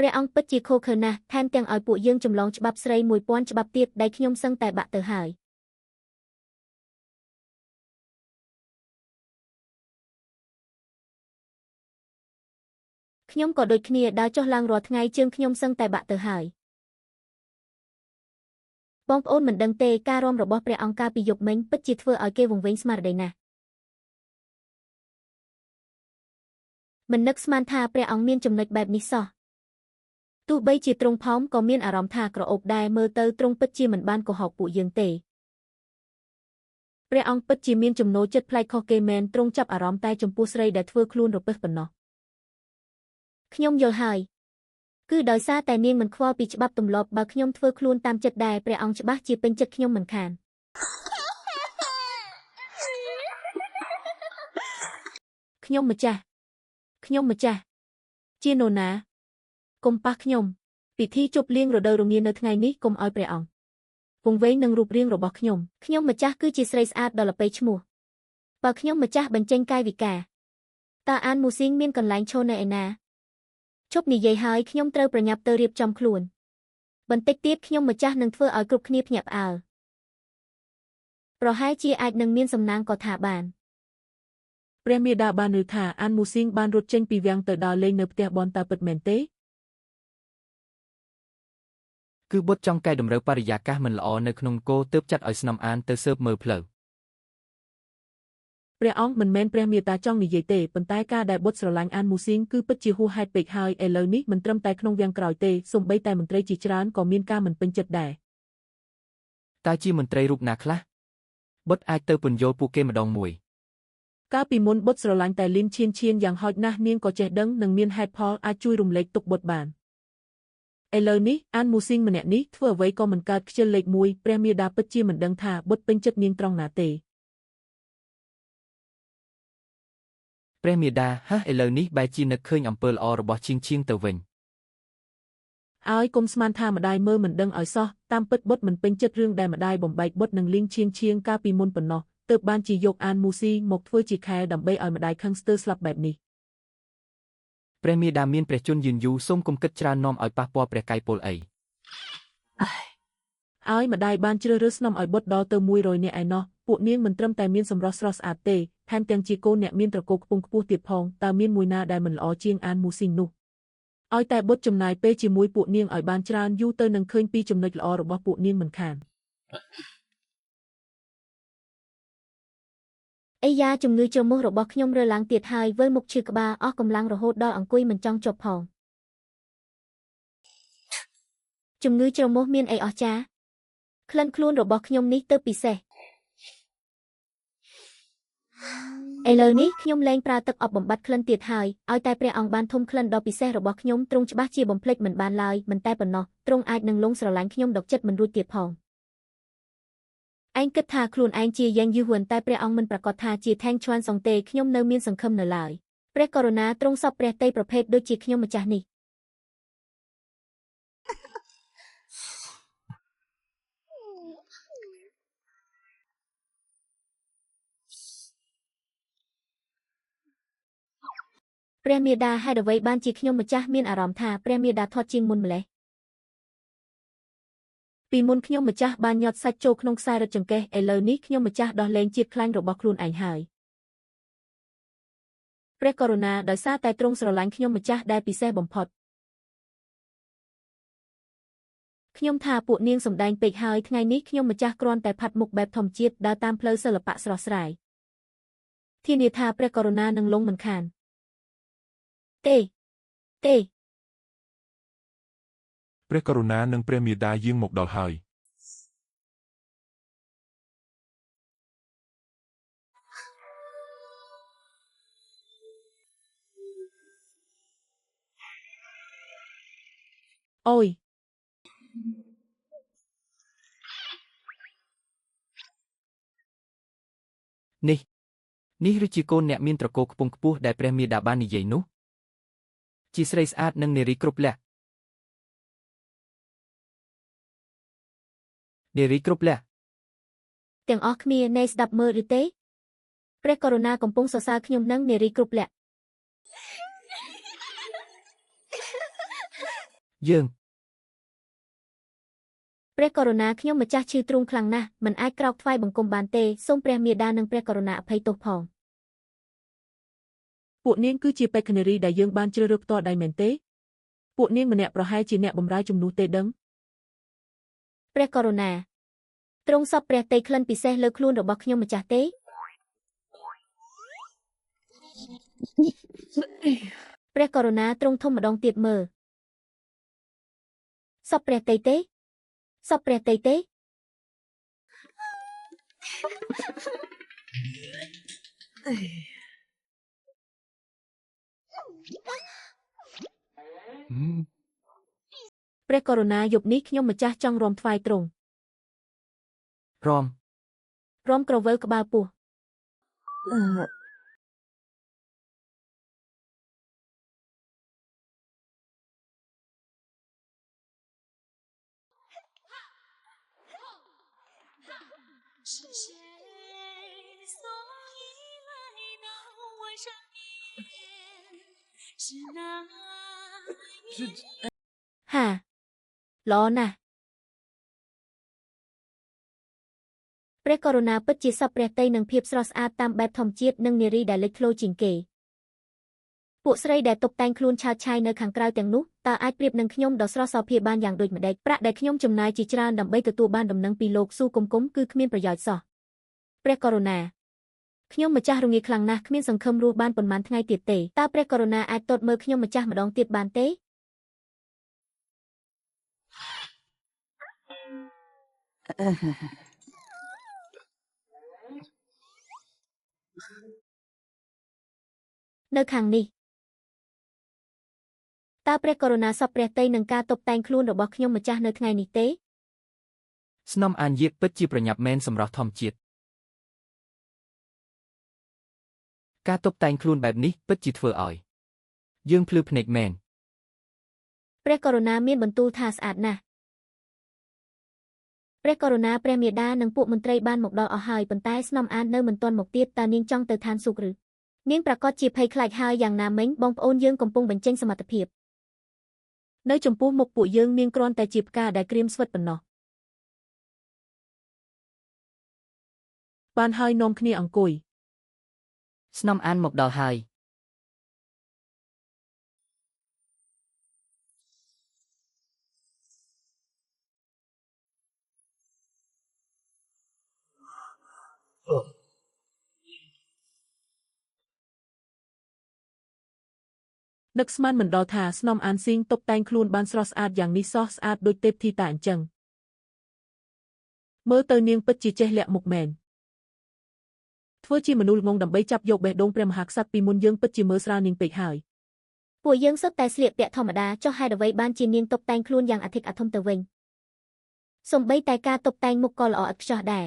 ព្រះអង្គពិតជាខូខើណាស់ថែមទាំងឲ្យពួកយើងចម្លងច្បាប់ស្រី1000ច្បាប់ទៀតដែលខ្ញុំសឹងតែបាក់ទៅហើយខ្ញុំក៏ដូចគ្នាដើរចុះឡើងរាល់ថ្ងៃជើងខ្ញុំសឹងតែបាក់ទៅហើយបងប្អូនមិនដឹងទេការរាំរបស់ព្រះអង្គកាលពីយប់មិញពិតជាធ្វើឲ្យគេវង្វេងស្មារតីណាស់មិននឹកស្មានថាព្រះអង្គមានចំណុចបែបនេះសោះ ទោះបីជាទ្រង់ផោមក៏មានអារម្មណ៍ថាក្រអូបដែរមើលទៅទ្រង់ពិតជាមិនបានកុហកពួកយើងទេព្រះអង្គពិតជាមានចំណូលចិត្តប្លែកខុសគេមែនទ្រង់ចាប់អារម្មណ៍តែចំពោះស្រីដែលធ្វើខ្លួនរពឹសប៉ុណ្ណោះខ្ញុំយល់ហើយគឺដោយសារតែនាងមិនខ្វល់ពីច្បាប់ទម្លាប់បើខ្ញុំធ្វើខ្លួនតាមចិត្តដែរព្រះអង្គច្បាស់ជាពេញចិត្តខ្ញុំមិនខានខ្ញុំម្ចាស់ជានរណា កុំប៉ះខ្ញុំពិធីជប់លៀងរដូវរងានៅថ្ងៃនេះកុំឲ្យព្រះអង្គវង្វេងនឹងរូបរាងរបស់ខ្ញុំម្ចាស់គឺជាស្រីស្អាតដ៏ល្បីឈ្មោះបើខ្ញុំម្ចាស់បញ្ចេញកាយវិការតើអានមូស៊ីងមានកន្លែងឈរនៅឯណាជប់និយាយហើយខ្ញុំត្រូវប្រញាប់ទៅរៀបចំខ្លួនបន្តិចទៀតខ្ញុំម្ចាស់នឹងធ្វើឲ្យគ្រប់គ្នាភ្ញាក់ផ្អើលប្រហែលជាអាចនឹងមានសំណាងក៏ថាបាន ព្រះមេដាបានឮថាអានមូស៊ីងបានរត់ចេញពីវាំងទៅដល់លេងនៅផ្ទះបនតើពិតមែនទេ គឺបុត្រចង់កែតម្រូវបរិយាកាសមិនល្អនៅក្នុងគោទើបចាត់ឲ្យស្នំអានទៅស៊ើបមើលផ្លូវ ព្រះអង្គមិនមែនព្រះមេតាចង់និយាយទេប៉ុន្តែការដែលបុត្រស្រឡាញ់អានមូស៊ីងគឺពិតជាហួសហេតុពេកហើយឥឡូវនេះមិនត្រឹមតែក្នុងវាំងក្រោយទេសូម្បីតែមន្ត្រីជាច្រើនក៏មានការមិនពេញចិត្តដែរ តើជាមន្ត្រីរូបណាខ្លះបុត្រអាចទៅពន្យល់ពួកគេម្ដងមួយ កាលពីមុនបុត្រស្រឡាញ់តែលីនឈៀនយ៉ាងហោចណាស់នាងក៏ចេះដឹងនិងមានហេតុផលអាចជួយរំលែកទុក្ខបុត្របាន ឥឡូវនេះអានមូស៊ីងម្នាក់នេះធ្វើអ្វីក៏មិនកើតខ្ជិលលេខ1ព្រះមេដាពិតជាមិនដឹងថាបុត្រពេញចិត្តនាងត្រង់ណាទេ ព្រះមេដាហ៎ឥឡូវនេះបែរជានឹកឃើញអំពើល្អរបស់ឈៀងទៅវិញ ឲ្យកុំស្មានថាម្ដាយមើលមិនដឹងឲ្យសោះតាមពិតបុត្រមិនពេញចិត្តរឿងដែលម្ដាយបំបែកបុត្រនឹងលីងឈៀងកាលពីមុនប៉ុណ្ណោះទើបបានជាយកអានមូស៊ីមកធ្វើជាខែដើម្បីឲ្យម្ដាយខឹងស្ទើរស្លាប់បែបនេះ ព្រះមេដាមានព្រះជន្មយឺនយូរសូមកុំគិតច្រើននាំឲ្យប៉ះពាល់ព្រះកាយពលអី ឲ្យម្ដាយបានជ្រើសរើសស្នំឲ្យបុត្រដល់ទៅ100នាក់ឯណោះពួកនាងមិនត្រឹមតែមានសម្រស់ស្រស់ស្អាតទេថែមទាំងជាកូនអ្នកមានត្រកូលខ្ពង់ខ្ពស់ទៀតផងតើមានមួយណាដែលមិនល្អជាងអានមូស៊ីងនោះឲ្យតែបុត្រចំណាយពេលជាមួយពួកនាងឲ្យបានច្រើនយូរទៅនឹងឃើញពីចំណុចល្អរបស់ពួកនាងមិនខាន អីយ៉ាជំងឺជ្រមុះរបស់ខ្ញុំរើឡើងទៀតហើយវិលមុខឈឺក្បាលអស់កម្លាំងរហូតដល់អង្គុយមិនចង់ជប់ផងជំងឺជ្រមុះមានអីអស្ចារ្យក្លិនខ្លួនរបស់ខ្ញុំនេះទៅពិសេសឥឡូវនេះខ្ញុំលែងប្រើទឹកអប់បំបត្តិក្លិនទៀតហើយឲ្យតែព្រះអង្គបានធំក្លិនដ៏ពិសេសរបស់ខ្ញុំទ្រង់ច្បាស់ជាបំភ្លេចមិនបានឡើយមិនតែប៉ុណ្ណោះទ្រង់អាចនឹងលងស្រឡាញ់ខ្ញុំដកចិត្តមិនរួចទៀតផង ឯងគិតថាខ្លួនឯងជាយ៉ាងយូរហួនតែព្រះអង្គមិនប្រកាសថាជាថេងឈ្វានសង់ទេខ្ញុំនៅមានសង្ឃឹមនៅឡើយព្រះករុណាទ្រង់សពព្រះតីប្រភេទដូចជាខ្ញុំម្ចាស់នេះព្រះមេដាហេតុអ្វីបានជាខ្ញុំម្ចាស់មានអារម្មណ៍ថាព្រះមេដាធាត់ជាងមុនម្ល៉េះពីមុនខ្ញុំម្ចាស់បានញាត់សាច់ចូលក្នុងខ្សែរឹតចង្កេះឥឡូវនេះខ្ញុំម្ចាស់ដោះលែងជាតិខ្លាញ់របស់ខ្លួនឯងហើយព្រះករុណាដោយសារតែទ្រង់ស្រឡាញ់ខ្ញុំម្ចាស់ដែលពិសេសបំផុតខ្ញុំថាពួកនាងសំដែងពេកហើយថ្ងៃនេះខ្ញុំម្ចាស់គ្រាន់តែផាត់មុខបែបធម្មជាតិដើរតាមផ្លូវសិល្បៈស្រស់ស្រាយធានាថាព្រះករុណានឹងលងមិនខានទេព្រះករុណានិងព្រះមេដាយាងមកដល់ហើយអូយនេះឬជាកូនអ្នកមានត្រកូលខ្ពង់ខ្ពស់ដែលព្រះមេដាបាននិយាយនោះជាស្រីស្អាតនិងនារីគ្រប់លក្ខទាំងអស់គ្នានៃស្ដាប់មើលឬទេព្រះករុណាកំពុងសរសើរខ្ញុំនឹងនារីគ្រប់លក្ខយើងព្រះករុណាខ្ញុំម្ចាស់ឈឺទ្រូងខ្លាំងណាស់មិនអាចក្រោកថ្វាយបង្គំបានទេសូមព្រះមេដានិងព្រះករុណាអភ័យទោសផងពួកនាងគឺជាបេក្ខនារីដែលយើងបានជ្រើសរើសផ្ទាល់ដៃមែនទេពួកនាងម្នាក់ប្រហែលជាអ្នកបម្រើជំនួសទេដឹងព្រះករុណាទ្រង់សពព្រះតីក្លិនពិសេសលើខ្លួនរបស់ខ្ញុំម្ចាស់ទេព្រះករុណាទ្រង់ធំម្ដងទៀតមើលសពព្រះតីទេព្រះករុណាយប់នេះខ្ញុំម្ចាស់ចង់រំថ្វាយទ្រង់រំក្រវិលក្បាលពោះហាល្អណាស់ព្រះករុណាពិតជាសពព្រះតីនឹងភាពស្រស់ស្អាតតាមបែបធម្មជាតិនិងនារីដែលលេចធ្លោជាងគេពួកស្រីដែលតុបតែងខ្លួនឆើតឆាយនៅខាងក្រៅទាំងនោះតើអាចប្រៀបនឹងខ្ញុំដ៏ស្រស់សោភាបានយ៉ាងដូចម្តេចប្រាក់ដែលខ្ញុំចំណាយជាច្រើនដើម្បីទទួលបានដំណឹងពីលោកស៊ូគុំគុំគឺគ្មានប្រយោជន៍សោះព្រះករុណាខ្ញុំម្ចាស់រងាខ្លាំងណាស់គ្មានសង្ឃឹមរស់បានប៉ុន្មានថ្ងៃទៀតទេតើព្រះករុណាអាចទតមើលខ្ញុំម្ចាស់ម្ដងទៀតបានទេនៅខាងនេះតើព្រះករុណាសពព្រះតីនឹងការតុបតែងខ្លួនរបស់ខ្ញុំម្ចាស់នៅថ្ងៃនេះទេស្នំអានយាកពិតជាប្រញាប់មែនសម្រាប់ធម្មជាតិការតុបតែងខ្លួនបែបនេះពិតជាធ្វើឲ្យយើងភ្លឺភ្នែកមែនព្រះករុណាមានបន្ទូលថាស្អាតណាស់ព្រះករុណាព្រះមេដានិងពួកមន្ត្រីបានមកដល់អស់ហើយប៉ុន្តែស្នំអាននៅមិនទាន់មកទៀតតើនាងចង់ទៅឋានសួគ៌ឬនាងប្រកាសជាភ័យខ្លាចហើយយ៉ាងណាមិញបងប្អូនយើងកំពុងបញ្ចេញសមត្ថភាពនៅចំពោះមុខពួកយើងនាងគ្រាន់តែជាផ្កាដែលក្រៀមស្វិតប៉ុណ្ណោះបានហើយនាំគ្នាអង្គុយស្នំអានមកដល់ហើយនឹកស្មានមិនដល់ថាស្នំអានស៊ីងតុបតែងខ្លួនបានស្រស់ស្អាតយ៉ាងនេះសោះស្អាតដូចទេពធីតាអញ្ចឹងមើលទៅនាងពិតជាចេះលាក់មុខមែនធ្វើជាមនុស្សល្ងងដើម្បីចាប់យកបេះដូងព្រះមហាក្សត្រពីមុនយើងពិតជាមើលស្រាលនាងពេកហើយពួកយើងសុទ្ធតែស្លៀកពាក់ធម្មតាចុះហេតុអ្វីបានជានាងតុបតែងខ្លួនយ៉ាងអធិកអធមទៅវិញសូម្បីតែការតុបតែងមុខក៏ល្អឥតខ្ចោះដែរ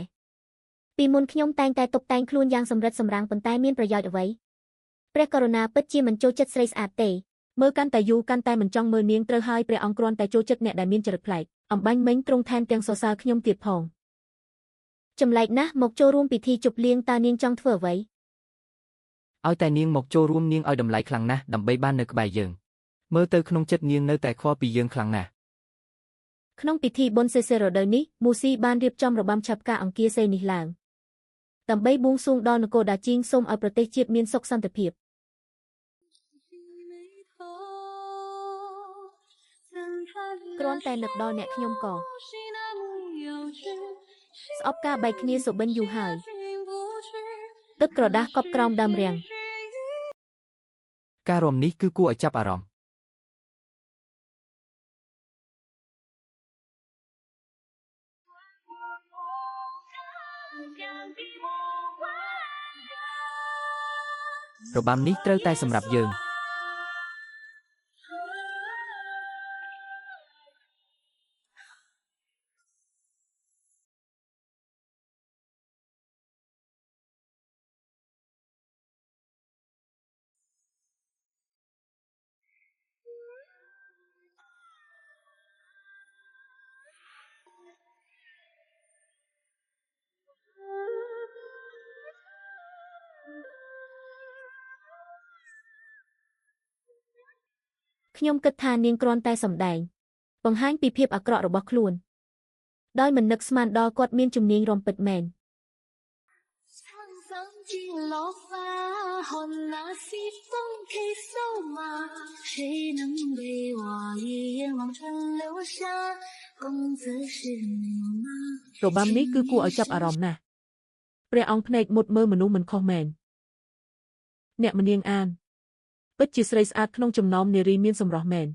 ពីមុនខ្ញុំតែងតែតុបតែងខ្លួនយ៉ាងសម្រិតសម្រាំងប៉ុន្តែមានប្រយោជន៍អ្វីព្រះករុណាពិតជាមិនចូលចិត្តស្រីស្អាតទេមើលកាន់តែយូរកាន់តែមិនចង់មើលនាងត្រូវហើយព្រះអង្គគ្រាន់តែចូលចិត្តអ្នកដែលមានចរិតប្លែកអំបញ្ញមិញទ្រង់ថែមទាំងសរសើរខ្ញុំទៀតផងចម្លែកណាស់មកចូលរួមពិធីជប់លៀងតើនាងចង់ធ្វើអ្វីឲ្យតែនាងមកចូលរួមនាងឲ្យតម្លៃខ្លាំងណាស់ដើម្បីបាននៅក្បែរយើងមើលទៅក្នុងចិត្តនាងនៅតែខ្វល់ពីយើងខ្លាំងណាស់ក្នុងពិធីបុណ្យសេសរដូវនេះមូស៊ីបានរៀបចំរបាំឆាប់ការអង្គាសេនេះឡើងដើម្បីបួងសួងដល់នគរដាជីងសូមឲ្យប្រទេសជាតិមានសុខសន្តិភាពគ្រាន់តែនឹកដល់អ្នកខ្ញុំក៏ស្អប់ការបែកគ្នាសុបិនយូរហើយទឹកក្រដាស់កប់ក្រោមដើមរាំងការរាំនេះគឺគួរឲ្យចាប់អារម្មណ៍របាំនេះត្រូវតែសម្រាប់យើងខ្ញុំគិតថានាងគ្រាន់តែសម្ដែងបង្ហាញពីភាពអាក្រក់របស់ខ្លួនដោយមិននឹកស្មានដល់គាត់មានជំនាញរាំពិតមែនរបាំនេះគឺគួរឲ្យចាប់អារម្មណ៍ណាស់ព្រះអង្គភ្នែកមុតមើលមនុស្សមិនខុសមែនអ្នកម្នាងអានពិតជាស្រីស្អាតក្នុងចំណោមនារីមានសម្រស់មែន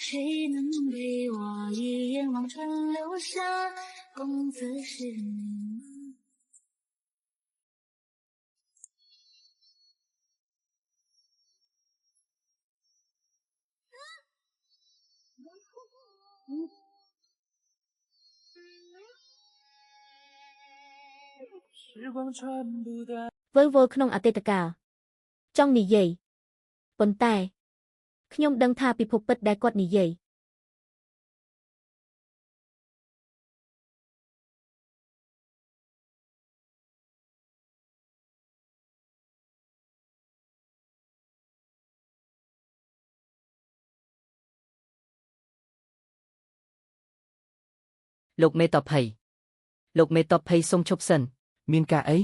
谁能为我一眼望穿流沙公子是你吗វិលវល់ក្នុងអតីតកាលចង់និយាយប៉ុន្តែខ្ញុំដឹងថាពិភពពិតដែលគាត់និយាយលោកមេតភ័យលោកមេតភ័យសូមឈប់សិនមានការអី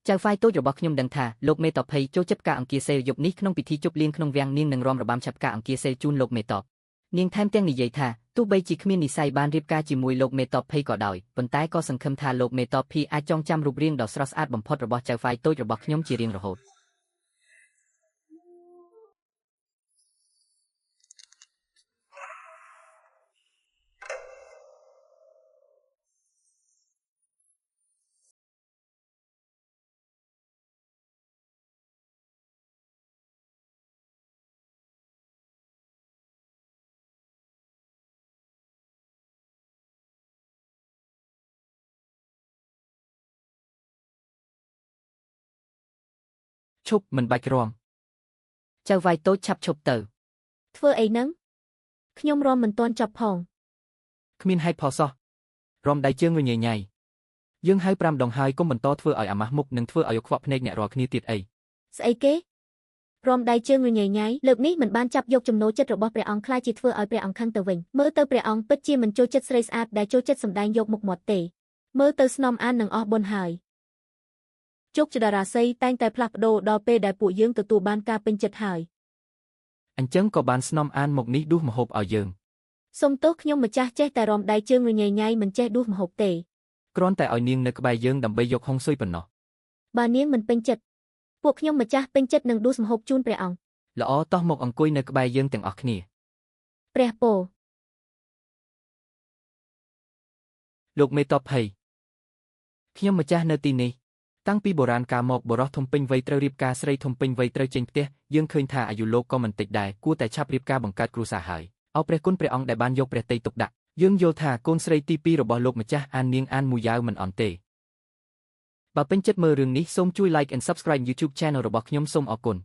ចៅហ្វាយតូចរបស់ខ្ញុំដឹងថាលោកមេតភ័យចូលចិត្តការអង្គាសេយប់នេះក្នុងពិធីជប់លៀងក្នុងវាំងនាងនឹងរាំរបាំឆាប់ការអង្គាសេជូនលោកមេតបនាងថែមទាំងនិយាយថាទោះបីជាគ្មាននិស្ស័យបានរៀបការជាមួយលោកមេតបភ័យក៏ដោយប៉ុន្តែក៏សង្ឃឹមថាលោកមេតបភ័យអាចចងចាំរូបរាងដ៏ស្រស់ស្អាតបំផុតរបស់ចៅហ្វាយតូចរបស់ខ្ញុំជារៀងរហូតឈប់មិនបាច់រាំចៅហ្វាយតូចឆាប់ឈប់ទៅធ្វើអីហ្នឹងខ្ញុំរាំមិនទាន់ចប់ផងគ្មានហេតុផលសោះរាំដៃជើងរញ៉ៃញ៉ៃយើងហៅ5ដងហើយកុំបន្តធ្វើឲ្យអាម៉ាស់មុខនិងធ្វើឲ្យខ្វាក់ភ្នែកអ្នករាល់គ្នាទៀតអីស្អីគេរាំដៃជើងរញ៉ៃញ៉ៃលើកនេះមិនបានចាប់យកចំណូលចិត្តរបស់ព្រះអង្គខ្លាចជាធ្វើឲ្យព្រះអង្គខឹងទៅវិញមើលទៅព្រះអង្គពិតជាមិនចូលចិត្តស្រីស្អាតដែលចូលចិត្តសម្ដែងយកមុខមាត់ទេមើលទៅស្នំអាននឹងអស់បុណ្យហើយជោគជតារាសីតែងតែផ្លាស់ប្ដូរដល់ពេលដែលពួកយើងទទួលបានការពេញចិត្តហើយអញ្ចឹងក៏បានស្នំអានមកនេះដួសម្ហូបឲ្យយើងសុំទោសខ្ញុំម្ចាស់ចេះតែរាំដៃជើងរញ៉ៃញ៉ៃមិនចេះដួសម្ហូបទេគ្រាន់តែឲ្យនាងនៅក្បែរយើងដើម្បីយកហុងស៊ុយប៉ុណ្ណោះបើនាងមិនពេញចិត្តពួកខ្ញុំម្ចាស់ពេញចិត្តនឹងដួសម្ហូបជូនព្រះអង្គល្អតោះមកអង្គុយនៅក្បែរយើងទាំងអស់គ្នាព្រះពរលោកមេតបភ័យខ្ញុំម្ចាស់នៅទីនេះ តាំងពីបុរាណកាលមកបរិះធំពេញវ័យត្រូវរៀបការស្រីធំពេញវ័យត្រូវចេញផ្ទះយើងឃើញថាអាយុលោកក៏មិនតិចដែរគួរតែឆាប់រៀបការបង្កើតគ្រួសារហើយអោព្រះគុណព្រះអង្គដែលបានយកព្រះទ័យទុកដាក់យើងយល់ថាកូនស្រីទី2របស់លោកម្ចាស់អាននាងអានមូយ៉ាវមិនអន់ទេបើពេញចិត្តមើលរឿងនេះសូមជួយ like and subscribe YouTube Channel របស់ខ្ញុំសូមអរគុណ